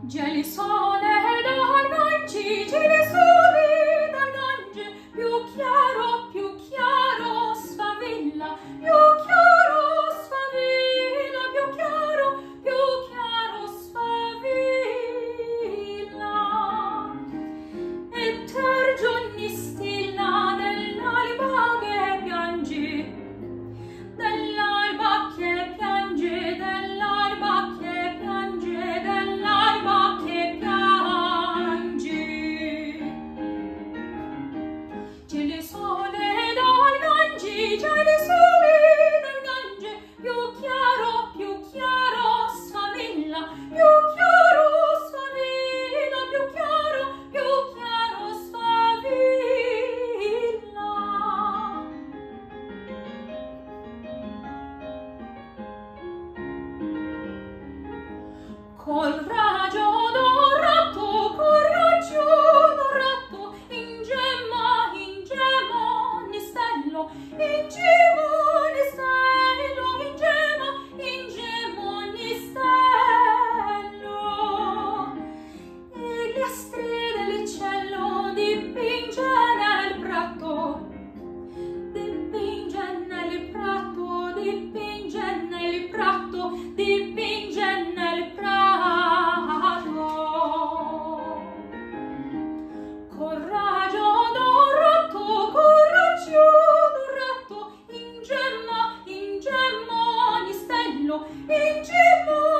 Geli sole dal gangi, geli sole dal gangi, più chiaro sfavilla, più chiaro sfavilla, più chiaro sfavilla. E tergi ogni stilla dell'alba che piangi, dell'alba che piange, dell'alba che piange, dell'alba che piange. Geli sole dal gangi, geli sole dal gangi, più chiaro sfavilla, più chiaro sfavilla, più chiaro sfavilla. Col raggio dorato, in gemma ogni stello, in gemma ogni stello, in gemma ogni stello. E le astre del cielo dipinge nel prato, dipinge nel prato, dipinge nel prato, dipinge nel prato. Col raggio dorato, in gemma ogni stello, in gemma